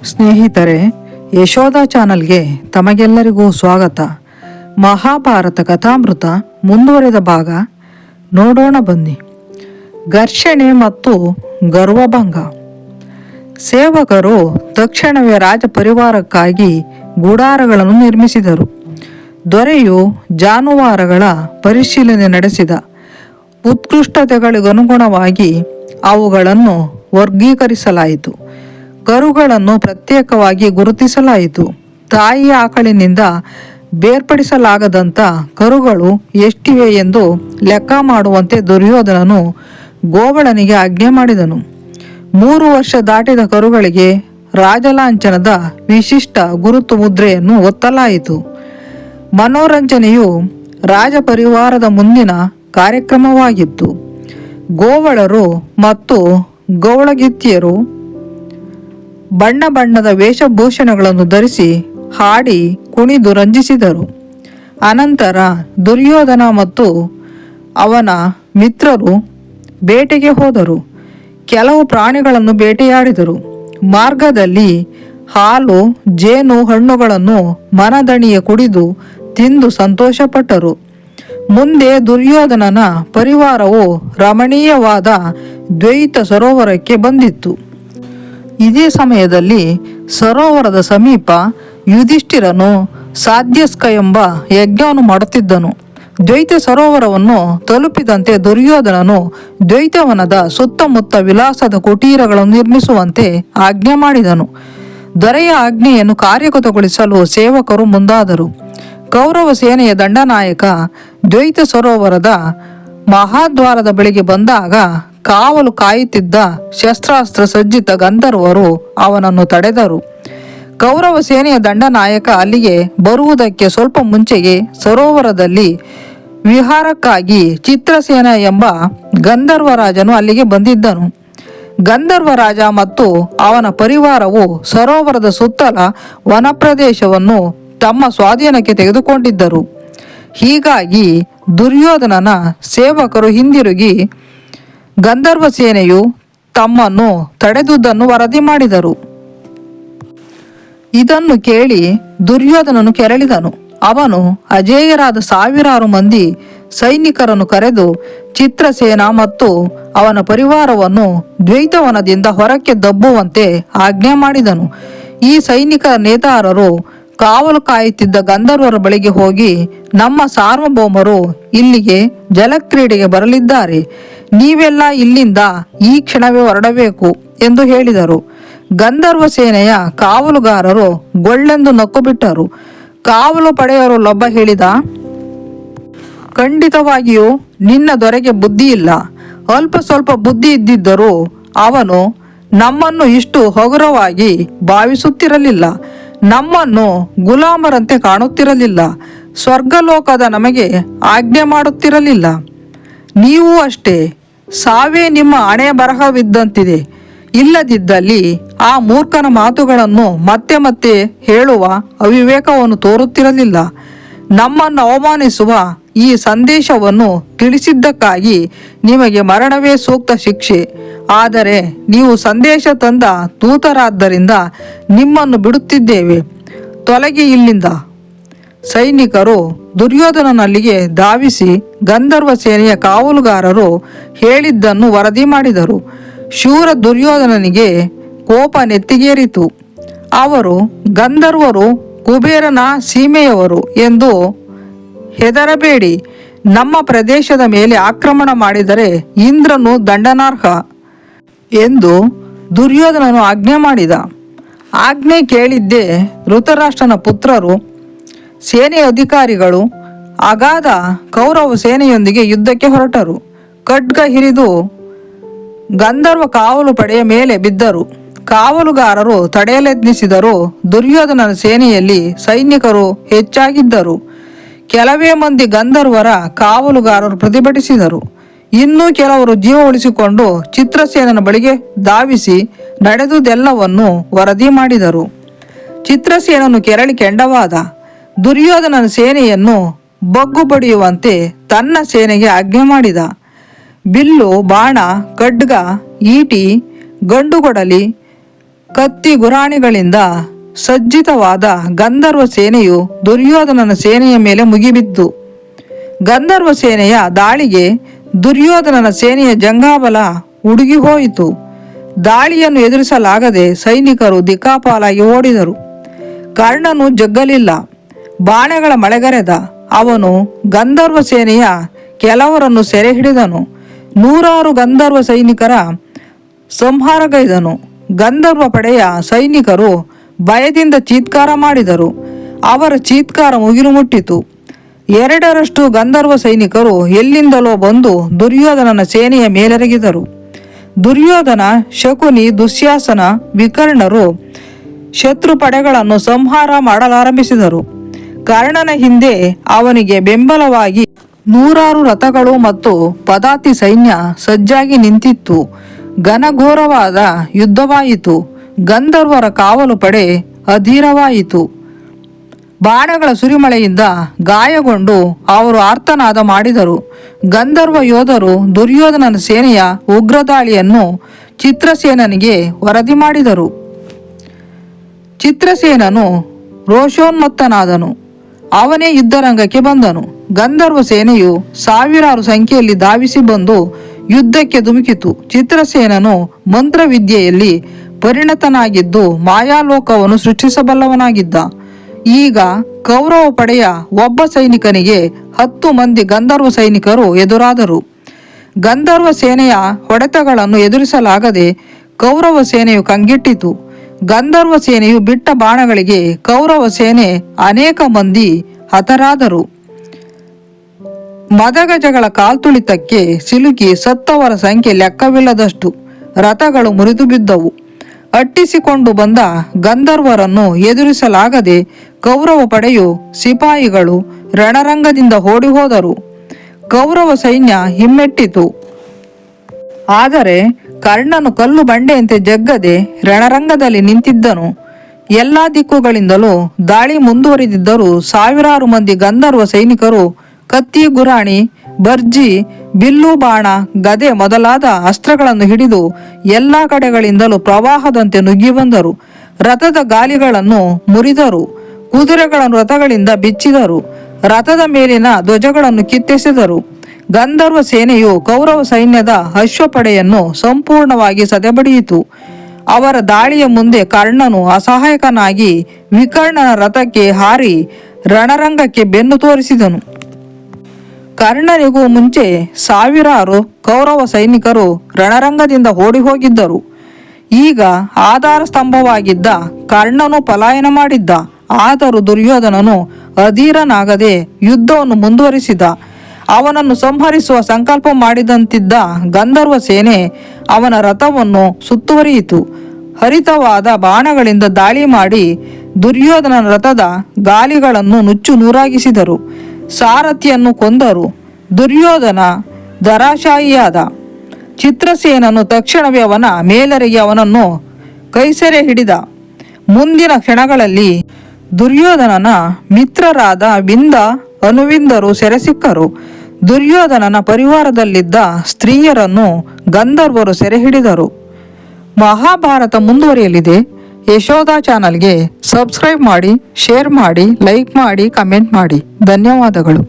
ಸ್ನೇಹಿತರೆ, ಯಶೋಧ ಚಾನಲ್ಗೆ ತಮಗೆಲ್ಲರಿಗೂ ಸ್ವಾಗತ. ಮಹಾಭಾರತ ಕಥಾಮೃತ ಮುಂದುವರೆದ ಭಾಗ ನೋಡೋಣ ಬನ್ನಿ. ಘರ್ಷಣೆ ಮತ್ತು ಗರ್ವಭಂಗ. ಸೇವಕರು ತಕ್ಷಣವೇ ರಾಜ ಪರಿವಾರಕ್ಕಾಗಿ ಗುಡಾರಗಳನ್ನು ನಿರ್ಮಿಸಿದರು. ದೊರೆಯು ಜಾನುವಾರುಗಳ ಪರಿಶೀಲನೆ ನಡೆಸಿದ. ಉತ್ಕೃಷ್ಟತೆಗಳಿಗನುಗುಣವಾಗಿ ಅವುಗಳನ್ನು ವರ್ಗೀಕರಿಸಲಾಯಿತು. ಕರುಗಳನ್ನು ಪ್ರತ್ಯೇಕವಾಗಿ ಗುರುತಿಸಲಾಯಿತು. ತಾಯಿ ಆಕಳಿನಿಂದ ಬೇರ್ಪಡಿಸಲಾಗದಂಥ ಕರುಗಳು ಎಷ್ಟಿವೆ ಎಂದು ಲೆಕ್ಕ ಮಾಡುವಂತೆ ದುರ್ಯೋಧನನು ಗೋವಳನಿಗೆ ಆಜ್ಞೆ ಮಾಡಿದನು. 3 ವರ್ಷ ದಾಟಿದ ಕರುಗಳಿಗೆ ರಾಜಲಾಂಛನದ ವಿಶಿಷ್ಟ ಗುರುತು ಮುದ್ರೆಯನ್ನು ಒತ್ತಲಾಯಿತು. ಮನೋರಂಜನೆಯು ರಾಜ ಪರಿವಾರದ ಮುಂದಿನ ಕಾರ್ಯಕ್ರಮವಾಗಿತ್ತು. ಗೋವಳರು ಮತ್ತು ಗೌಳಗಿತ್ತಿಯರು ಬಣ್ಣ ಬಣ್ಣದ ವೇಷಭೂಷಣಗಳನ್ನು ಧರಿಸಿ ಹಾಡಿ ಕುಣಿದು ರಂಜಿಸಿದರು. ಅನಂತರ ದುರ್ಯೋಧನ ಮತ್ತು ಅವನ ಮಿತ್ರರು ಬೇಟೆಗೆ ಹೋದರು. ಕೆಲವು ಪ್ರಾಣಿಗಳನ್ನು ಬೇಟೆಯಾಡಿದರು. ಮಾರ್ಗದಲ್ಲಿ ಹಾಲು, ಜೇನು, ಹಣ್ಣುಗಳನ್ನು ಮನದಣಿಯ ಕುಡಿದು ತಿಂದು ಸಂತೋಷಪಟ್ಟರು. ಮುಂದೆ ದುರ್ಯೋಧನನ ಪರಿವಾರವು ರಮಣೀಯವಾದ ದ್ವೈತ ಸರೋವರಕ್ಕೆ ಬಂದಿತ್ತು. ಇದೇ ಸಮಯದಲ್ಲಿ ಸರೋವರದ ಸಮೀಪ ಯುಧಿಷ್ಠಿರನು ಸಾಧ್ಯಸ್ಕ ಎಂಬ ಯಜ್ಞವನ್ನು ಮಾಡುತ್ತಿದ್ದನು. ದ್ವೈತ ಸರೋವರವನ್ನು ತಲುಪಿದಂತೆ ದುರ್ಯೋಧನನು ದ್ವೈತವನದ ಸುತ್ತಮುತ್ತ ವಿಲಾಸದ ಕುಟೀರಗಳನ್ನು ನಿರ್ಮಿಸುವಂತೆ ಆಜ್ಞೆ ಮಾಡಿದನು. ದೊರೆಯ ಆಜ್ಞೆಯನ್ನು ಕಾರ್ಯಗತಗೊಳಿಸಲು ಸೇವಕರು ಮುಂದಾದರು. ಕೌರವ ಸೇನೆಯ ದಂಡನಾಯಕ ದ್ವೈತ ಸರೋವರದ ಮಹಾದ್ವಾರದ ಬಳಿಗೆ ಬಂದಾಗ ಕಾವಲು ಕಾಯುತ್ತಿದ್ದ ಶಸ್ತ್ರಾಸ್ತ್ರ ಸಜ್ಜಿತ ಗಂಧರ್ವರು ಅವನನ್ನು ತಡೆದರು. ಕೌರವ ಸೇನೆಯ ದಂಡನಾಯಕ ಅಲ್ಲಿಗೆ ಬರುವುದಕ್ಕೆ ಸ್ವಲ್ಪ ಮುಂಚೆಯೇ ಸರೋವರದಲ್ಲಿ ವಿಹಾರಕ್ಕಾಗಿ ಚಿತ್ರಸೇನ ಎಂಬ ಗಂಧರ್ವರಾಜನು ಅಲ್ಲಿಗೆ ಬಂದಿದ್ದನು. ಗಂಧರ್ವರಾಜ ಮತ್ತು ಅವನ ಪರಿವಾರವು ಸರೋವರದ ಸುತ್ತಲ ವನಪ್ರದೇಶವನ್ನು ತಮ್ಮ ಸ್ವಾಧೀನಕ್ಕೆ ತೆಗೆದುಕೊಂಡಿದ್ದರು. ಹೀಗಾಗಿ ದುರ್ಯೋಧನನ ಸೇವಕರು ಹಿಂದಿರುಗಿ ಗಂಧರ್ವ ಸೇನೆಯು ತಮ್ಮನ್ನು ತಡೆದುದನ್ನು ವರದಿ ಮಾಡಿದರು. ಇದನ್ನು ಕೇಳಿ ದುರ್ಯೋಧನನು ಕೆರಳಿದನು. ಅವನು ಅಜೇಯರಾದ ಸಾವಿರಾರು ಮಂದಿ ಸೈನಿಕರನ್ನು ಕರೆದು ಚಿತ್ರಸೇನ ಮತ್ತು ಅವನ ಪರಿವಾರವನ್ನು ದ್ವೈತವನದಿಂದ ಹೊರಕ್ಕೆ ದಬ್ಬುವಂತೆ ಆಜ್ಞೆ ಮಾಡಿದನು. ಈ ಸೈನಿಕರ ನೇತಾರರು ಕಾವಲು ಕಾಯುತ್ತಿದ್ದ ಗಂಧರ್ವರ ಬಳಿಗೆ ಹೋಗಿ, ನಮ್ಮ ಸಾರ್ವಭೌಮರು ಇಲ್ಲಿಗೆ ಜಲಕ್ರೀಡೆಗೆ ಬರಲಿದ್ದಾರೆ. ನೀವೆಲ್ಲ ಇಲ್ಲಿಂದ ಈ ಕ್ಷಣವೇ ಹೊರಡಬೇಕು ಎಂದು ಹೇಳಿದರು. ಗಂಧರ್ವ ಸೇನೆಯ ಕಾವಲುಗಾರರು ಗೊಳ್ಳೆಂದು ನಕ್ಕು ಬಿಟ್ಟರು. ಕಾವಲು ಪಡೆಯವರಲ್ಲೊಬ್ಬ ಹೇಳಿದ, ಖಂಡಿತವಾಗಿಯೂ ನಿನ್ನ ದೊರೆಗೆ ಬುದ್ಧಿ ಇಲ್ಲ. ಅಲ್ಪ ಸ್ವಲ್ಪ ಬುದ್ಧಿ ಇದ್ದಿದ್ದರೂ ಅವನು ನಮ್ಮನ್ನು ಇಷ್ಟು ಹಗುರವಾಗಿ ಭಾವಿಸುತ್ತಿರಲಿಲ್ಲ. ನಮ್ಮನ್ನು ಗುಲಾಮರಂತೆ ಕಾಣುತ್ತಿರಲಿಲ್ಲ. ಸ್ವರ್ಗಲೋಕದ ನಮಗೆ ಆಜ್ಞೆ ಮಾಡುತ್ತಿರಲಿಲ್ಲ. ನೀವು ಅಷ್ಟೇ, ಸಾವೇ ನಿಮ್ಮ ಹಣೆ ಬರಹವಿದ್ದಂತಿದೆ. ಇಲ್ಲದಿದ್ದಲ್ಲಿ ಆ ಮೂರ್ಖನ ಮಾತುಗಳನ್ನು ಮತ್ತೆ ಮತ್ತೆ ಹೇಳುವ ಅವಿವೇಕವನ್ನು ತೋರುತ್ತಿರಲಿಲ್ಲ. ನಮ್ಮನ್ನು ಅವಮಾನಿಸುವ ಈ ಸಂದೇಶವನ್ನು ತಿಳಿಸಿದ್ದಕ್ಕಾಗಿ ನಿಮಗೆ ಮರಣವೇ ಸೂಕ್ತ ಶಿಕ್ಷೆ. ಆದರೆ ನೀವು ಸಂದೇಶ ತಂದ ದೂತರಾದ್ದರಿಂದ ನಿಮ್ಮನ್ನು ಬಿಡುತ್ತಿದ್ದೇವೆ. ತೊಲಗಿ ಇಲ್ಲಿಂದ. ಸೈನಿಕರು ದುರ್ಯೋಧನನಲ್ಲಿಗೆ ಧಾವಿಸಿ ಗಂಧರ್ವ ಸೇನೆಯ ಕಾವಲುಗಾರರು ಹೇಳಿದ್ದನ್ನು ವರದಿ ಮಾಡಿದರು. ಶೂರ ದುರ್ಯೋಧನನಿಗೆ ಕೋಪ ನೆತ್ತಿಗೇರಿತು. ಅವರು ಗಂಧರ್ವರು ಕುಬೇರನ ಸೀಮೆಯವರು ಎಂದು ಹೆದರಬೇಡಿ. ನಮ್ಮ ಪ್ರದೇಶದ ಮೇಲೆ ಆಕ್ರಮಣ ಮಾಡಿದರೆ ಇಂದ್ರನು ದಂಡನಾರ್ಹ ಎಂದು ದುರ್ಯೋಧನನು ಆಜ್ಞೆ ಮಾಡಿದ. ಆಜ್ಞೆ ಕೇಳಿದ್ದೇ ಧೃತರಾಷ್ಟ್ರನ ಪುತ್ರರು, ಸೇನೆಯ ಅಧಿಕಾರಿಗಳು ಅಗಾಧ ಕೌರವ ಸೇನೆಯೊಂದಿಗೆ ಯುದ್ಧಕ್ಕೆ ಹೊರಟರು. ಖಡ್ಗ ಹಿರಿದು ಗಂಧರ್ವ ಕಾವಲು ಪಡೆಯ ಮೇಲೆ ಬಿದ್ದರು. ಕಾವಲುಗಾರರು ತಡೆಯಲೆತ್ನಿಸಿದರೂ ದುರ್ಯೋಧನನ ಸೇನೆಯಲ್ಲಿ ಸೈನಿಕರು ಹೆಚ್ಚಾಗಿದ್ದರು. ಕೆಲವೇ ಮಂದಿ ಗಂಧರ್ವರ ಕಾವಲುಗಾರರು ಪ್ರತಿಭಟಿಸಿದರು. ಇನ್ನೂ ಕೆಲವರು ಜೀವ ಉಳಿಸಿಕೊಂಡು ಚಿತ್ರಸೇನನ ಬಳಿಗೆ ಧಾವಿಸಿ ನಡೆದುದೆಲ್ಲವನ್ನು ವರದಿ ಮಾಡಿದರು. ಚಿತ್ರಸೇನನು ಕೆರಳಿ ಕೆಂಡವಾದ. ದುರ್ಯೋಧನನ ಸೇನೆಯನ್ನು ಬಗ್ಗು ಬಡಿಯುವಂತೆ ತನ್ನ ಸೇನೆಗೆ ಆಜ್ಞೆ ಮಾಡಿದ. ಬಿಲ್ಲು, ಬಾಣ, ಖಡ್ಗ, ಈಟಿ, ಗಂಡುಗೊಡಲಿ, ಕತ್ತಿ ಗುರಾಣಿಗಳಿಂದ ಸಜ್ಜಿತವಾದ ಗಂಧರ್ವ ಸೇನೆಯು ದುರ್ಯೋಧನನ ಸೇನೆಯ ಮೇಲೆ ಮುಗಿಬಿದ್ದು. ಗಂಧರ್ವ ಸೇನೆಯ ದಾಳಿಗೆ ದುರ್ಯೋಧನನ ಸೇನೆಯ ಜಂಘಾಬಲ ಉಡುಗಿ ಹೋಯಿತು. ದಾಳಿಯನ್ನು ಎದುರಿಸಲಾಗದೆ ಸೈನಿಕರು ದಿಕ್ಕಾಪಾಲಾಗಿ ಓಡಿದರು. ಕರ್ಣನು ಜಗ್ಗಲಿಲ್ಲ. ಬಾಣಗಳ ಮಳೆಗರೆದ. ಅವನು ಗಂಧರ್ವ ಸೇನೆಯ ಕೆಲವರನ್ನು ಸೆರೆ ಹಿಡಿದನು. 100 ಗಂಧರ್ವ ಸೈನಿಕರ ಸಂಹಾರಗೈದನು. ಗಂಧರ್ವ ಪಡೆಯ ಸೈನಿಕರು ಭಯದಿಂದ ಚೀತ್ಕಾರ ಮಾಡಿದರು. ಅವರ ಚೀತ್ಕಾರ ಮುಗಿಲು ಮುಟ್ಟಿತು. 2ರಷ್ಟು ಗಂಧರ್ವ ಸೈನಿಕರು ಎಲ್ಲಿಂದಲೋ ಬಂದು ದುರ್ಯೋಧನನ ಸೇನೆಯ ಮೇಲೆರಗಿದರು. ದುರ್ಯೋಧನ, ಶಕುನಿ, ದುಶ್ಯಾಸನ, ವಿಕರ್ಣರು ಶತ್ರು ಪಡೆಗಳನ್ನು ಸಂಹಾರ ಮಾಡಲಾರಂಭಿಸಿದರು. ಕರ್ಣನ ಹಿಂದೆ ಅವನಿಗೆ ಬೆಂಬಲವಾಗಿ 100 ರಥಗಳು ಮತ್ತು ಪದಾತಿ ಸೈನ್ಯ ಸಜ್ಜಾಗಿ ನಿಂತಿತ್ತು. ಘನಘೋರವಾದ ಯುದ್ಧವಾಯಿತು. ಗಂಧರ್ವರ ಕಾವಲು ಪಡೆ ಅಧೀರವಾಯಿತು. ಬಾಣಗಳ ಸುರಿಮಳೆಯಿಂದ ಗಾಯಗೊಂಡು ಅವರು ಆರ್ತನಾದ ಮಾಡಿದರು. ಗಂಧರ್ವ ಯೋಧರು ದುರ್ಯೋಧನನ ಸೇನೆಯ ಉಗ್ರದಾಳಿಯನ್ನು ಚಿತ್ರಸೇನನಿಗೆ ವರದಿ ಮಾಡಿದರು. ಚಿತ್ರಸೇನನು ರೋಷೋನ್ಮತ್ತನಾದನು. ಅವನೇ ಯುದ್ಧರಂಗಕ್ಕೆ ಬಂದನು. ಗಂಧರ್ವ ಸೇನೆಯು 1000 ಸಂಖ್ಯೆಯಲ್ಲಿ ಧಾವಿಸಿ ಬಂದು ಯುದ್ಧಕ್ಕೆ ಧುಮುಕಿತು. ಚಿತ್ರಸೇನನು ಮಂತ್ರವಿದ್ಯೆಯಲ್ಲಿ ಪರಿಣತನಾಗಿದ್ದು ಮಾಯಾಲೋಕವನ್ನು ಸೃಷ್ಟಿಸಬಲ್ಲವನಾಗಿದ್ದ. ಈಗ ಕೌರವ ಪಡೆಯ ಒಬ್ಬ ಸೈನಿಕನಿಗೆ 10 ಮಂದಿ ಗಂಧರ್ವ ಸೈನಿಕರು ಎದುರಾದರು. ಗಂಧರ್ವ ಸೇನೆಯ ಹೊಡೆತಗಳನ್ನು ಎದುರಿಸಲಾಗದೆ ಕೌರವ ಸೇನೆಯು ಕಂಗೆಟ್ಟಿತು. ಗಂಧರ್ವ ಸೇನೆಯು ಬಿಟ್ಟ ಬಾಣಗಳಿಗೆ ಕೌರವ ಸೇನೆ ಅನೇಕ ಮಂದಿ ಹತರಾದರು. ಮದಗಜಗಳ ಕಾಲ್ತುಳಿತಕ್ಕೆ ಸಿಲುಕಿ ಸತ್ತವರ ಸಂಖ್ಯೆ ಲೆಕ್ಕವಿಲ್ಲದಷ್ಟು. ರಥಗಳು ಮುರಿದು ಬಿದ್ದವು. ಅಟ್ಟಿಸಿಕೊಂಡು ಬಂದ ಗಂಧರ್ವರನ್ನು ಎದುರಿಸಲಾಗದೆ ಕೌರವ ಪಡೆಯು ಸಿಪಾಯಿಗಳು ರಣರಂಗದಿಂದ ಓಡಿ ಹೋದರು. ಕೌರವ ಸೈನ್ಯ ಹಿಮ್ಮೆಟ್ಟಿತು. ಆದರೆ ಕರ್ಣನು ಕಲ್ಲು ಬಂಡೆಯಂತೆ ಜಗ್ಗದೆ ರಣರಂಗದಲ್ಲಿ ನಿಂತಿದ್ದನು. ಎಲ್ಲ ದಿಕ್ಕುಗಳಿಂದಲೂ ದಾಳಿ ಮುಂದುವರಿದಿದ್ದರೂ 1000 ಮಂದಿ ಗಂಧರ್ವ ಸೈನಿಕರು ಕತ್ತಿ, ಗುರಾಣಿ, ಬರ್ಜಿ, ಬಿಲ್ಲು, ಬಾಣ, ಗದೆ ಮೊದಲಾದ ಅಸ್ತ್ರಗಳನ್ನು ಹಿಡಿದು ಎಲ್ಲ ಕಡೆಗಳಿಂದಲೂ ಪ್ರವಾಹದಂತೆ ನುಗ್ಗಿ ಬಂದರು. ರಥದ ಗಾಲಿಗಳನ್ನು ಮುರಿದರು. ಕುದುರೆಗಳನ್ನು ರಥಗಳಿಂದ ಬಿಚ್ಚಿದರು. ರಥದ ಮೇಲಿನ ಧ್ವಜಗಳನ್ನು ಕಿತ್ತೆಸೆದರು. ಗಂಧರ್ವ ಸೇನೆಯು ಕೌರವ ಸೈನ್ಯದ ಅಶ್ವಪಡೆಯನ್ನು ಸಂಪೂರ್ಣವಾಗಿ ಸದೆಬಡಿಯಿತು. ಅವರ ದಾಳಿಯ ಮುಂದೆ ಕರ್ಣನು ಅಸಹಾಯಕನಾಗಿ ವಿಕರ್ಣನ ರಥಕ್ಕೆ ಹಾರಿ ರಣರಂಗಕ್ಕೆ ಬೆನ್ನು ತೋರಿಸಿದನು. ಕರ್ಣನಿಗೂ ಮುಂಚೆ 1000 ಕೌರವ ಸೈನಿಕರು ರಣರಂಗದಿಂದ ಓಡಿ ಹೋಗಿದ್ದರು. ಈಗ ಆಧಾರ ಸ್ತಂಭವಾಗಿದ್ದ ಕರ್ಣನು ಪಲಾಯನ ಮಾಡಿದ್ದ. ಆದರೂ ದುರ್ಯೋಧನನು ಅಧೀರನಾಗದೆ ಯುದ್ಧವನ್ನು ಮುಂದುವರಿಸಿದ. ಅವನನ್ನು ಸಂಹರಿಸುವ ಸಂಕಲ್ಪ ಮಾಡಿದಂತಿದ್ದ ಗಂಧರ್ವ ಸೇನೆ ಅವನ ರಥವನ್ನು ಸುತ್ತುವರಿಯಿತು. ಹರಿತವಾದ ಬಾಣಗಳಿಂದ ದಾಳಿ ಮಾಡಿ ದುರ್ಯೋಧನನ ರಥದ ಗಾಲಿಗಳನ್ನು ನುಚ್ಚು ನೂರಾಗಿಸಿದರು. ಸಾರಥಿಯನ್ನು ಕೊಂದರು. ದುರ್ಯೋಧನ ಧರಾಶಾಯಿಯಾದ. ಚಿತ್ರಸೇನನು ತಕ್ಷಣವೇ ಅವನ ಮೇಲೆರಗಿ ಅವನನ್ನು ಕೈಸೆರೆ ಹಿಡಿದ. ಮುಂದಿನ ಕ್ಷಣಗಳಲ್ಲಿ ದುರ್ಯೋಧನನ ಮಿತ್ರರಾದ ವಿಂದ, ಅನುವಿಂದರು ಸೆರೆಸಿಕ್ಕರು. ದುರ್ಯೋಧನನ ಪರಿವಾರದಲ್ಲಿದ್ದ ಸ್ತ್ರೀಯರನ್ನು ಗಂಧರ್ವರು ಸೆರೆ ಹಿಡಿದರು. ಮಹಾಭಾರತ ಮುಂದುವರಿಯಲಿದೆ. ಯಶೋಧ ಚಾನಲ್ಗೆ ಸಬ್ಸ್ಕ್ರೈಬ್ ಮಾಡಿ, ಶೇರ್ ಮಾಡಿ, ಲೈಕ್ ಮಾಡಿ, ಕಮೆಂಟ್ ಮಾಡಿ. ಧನ್ಯವಾದಗಳು.